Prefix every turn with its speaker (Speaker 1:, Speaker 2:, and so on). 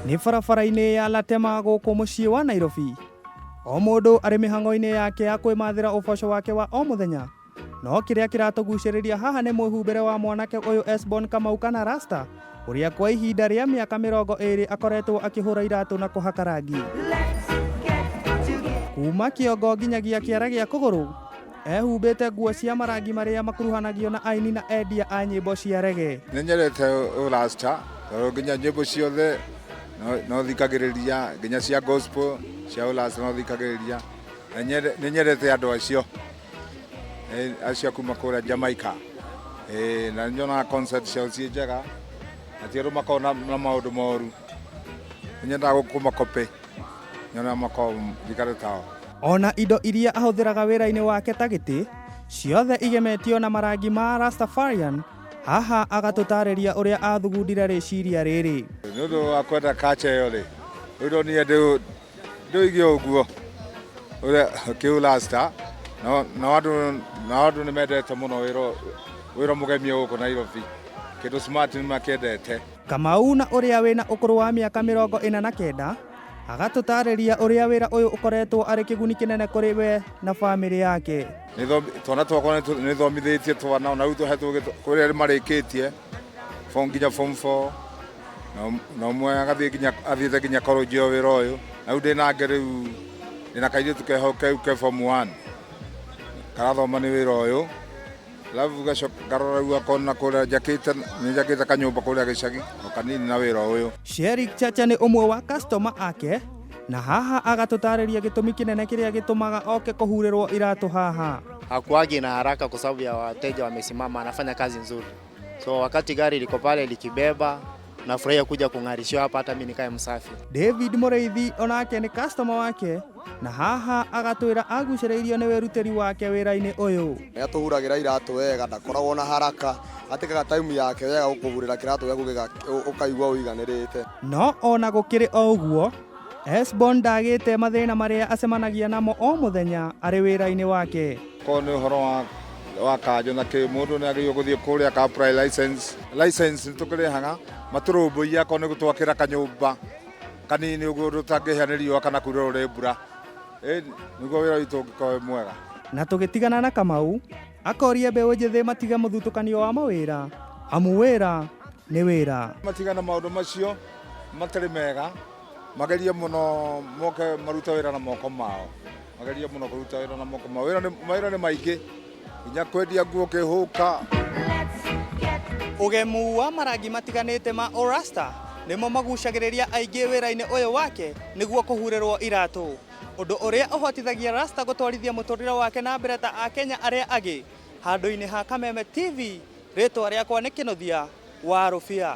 Speaker 1: Nĩ barabara-inĩ ya Latema gũkũ mũciĩ wa Nairobi. O mũndũ arĩ mĩhang'o-inĩ yake ya kwĩmathĩra ũboco wake wa o mũthenya. No kĩrĩa kĩratũgucĩrĩria haha nĩ mwĩhumbĩre wa mwanake ũyũ Esbon Kamau kana Rasta, ũrĩa kwa ihinda rĩa mĩaka 20 akoretwo akĩhũra iratũ na kũhaka rangi. Kuma kĩongo nginyagia kĩara gĩa kũgũrũ, ehumbĩte nguo cia marangi marĩa makuruhanagio na aini na endia a nyĩmbo cia reggae.
Speaker 2: Nĩnyendete Rasta, nginya nyĩmbo ciothe no thikagĩrĩria, nginya cia gospel cia Rasta no thikagĩrĩria. Nĩnyendete andũ acio kuma kũrĩa Jamaica. Na nyonaga concert ciao ciĩ njega, atĩ andũ makoragwo na maũndũ moru. Nĩnyendaga kũmakopi, nyona makoragwo njikare tao.
Speaker 1: Ona indo iria ahũthĩraga wĩra-inĩ wake ta gĩtĩ, ciothe igemetio na marangi ma Rastafarian. Haha agatũtarĩria ũrĩa athugundire rĩciria rĩrĩ.
Speaker 2: Nĩ ũndũ wa kwenda culture ĩyo rĩ, ũndũ niĩ ndũige ũguo ũrĩa kĩu-Rasta, na andũ nĩ mendete mũno wĩra mũgemie gũkũ Nairobi. Kĩndũ smart nĩ makĩendete. Kamau na ũrĩa wĩna ũkũrũ wa mĩaka 49 agatũtarĩria ũrĩa wĩra ũyũ ũkoretwo arĩ kĩguni kĩnene kũrĩ we na bamĩrĩ yake. Twana twakwa nĩ thomithĩtie twana, na rĩu tũhetwo kũrĩa marĩkĩtie nginya form 4, na ũmwe athiĩte nginya college o wĩra ũyũ. Na rĩu ndĩnake rĩu ndĩna kairĩtu keho ke form 1 karathoma nĩ wĩra ũyũ. Alafu garora rĩu akona kũrĩa nĩnjakĩte kanyũmba kũrĩa gĩcagi o kanini na wĩra ũyũ. Sherik Chacha nĩ ũmwe wa customer ake, na haha agatũtarĩria gĩtũmi kĩnene kĩrĩa gĩtũmaga oke kũhurĩrwo iratũ haha.
Speaker 3: Hakuagi na haraka kwa sababu ya wateja wamesimama, anafanya kazi nzuri. So wakati gari liko pale likibeba, nafurahia kuja kung'arishiwa hapa, hata mimi nikae msafi.
Speaker 1: David Mũrĩithi onake nĩ customer wake, na haha agatwĩra agucĩrĩirio nĩ wĩrutĩri wake wĩra-inĩ ũyũ.
Speaker 4: Nĩatũhuragĩra iratũ wega, ndakoragwo na haraka, atĩkaga time yake wega gũkũhurĩra kĩratũ gĩaku ũkaigua ũiganĩrĩte. No
Speaker 1: ona gũkĩrĩ o ũguo, Esbon ndagĩte mathĩna marĩa acemanagia namo o mũthenya arĩ wĩra-inĩ wake.
Speaker 2: Ko nĩ ũhoro wa kanjũ na mũndũ nĩ agĩrĩirwo gũthiĩ kũrĩa ka apply license nĩ tũkĩrĩhaga matũrũmbũiya ko nĩ gũtwakĩra kanyũmba kanini ũguo tũtangĩhĩa nĩ riũa kana kurĩrwo nĩ mbura. Nĩguo wĩra witũ ũngĩkorwo wĩ mwega.
Speaker 1: Na tũgĩtigana na Kamau, akoria mbeũ njĩthĩ matiga mũthutũkanio wa mawĩra, amu wĩra nĩ wĩra.
Speaker 2: Matigana maũndũ macio matarĩ mega, magerie mũno moke maruta wĩra na moko mao. Magerie mũno kũruta wĩra na moko mao. Wĩra nĩ maingĩ, nginya kwendia nguo kĩhũka.
Speaker 1: Ũgemu wa marangi matiganĩte ma Rasta nĩmo magucagĩrĩria aingĩ wĩra-inĩ ũyũ wake nĩguo kũhurĩrwo iratũ. Ũndũ ũrĩa ũhotithagia Rasta gũtwarithia mũtũrĩre wake na mbere ta Akenya arĩa angĩ. Handũ-inĩ ha Kameme TV, rĩtwa rĩakwa nĩ Kĩnũthia wa Rũbia.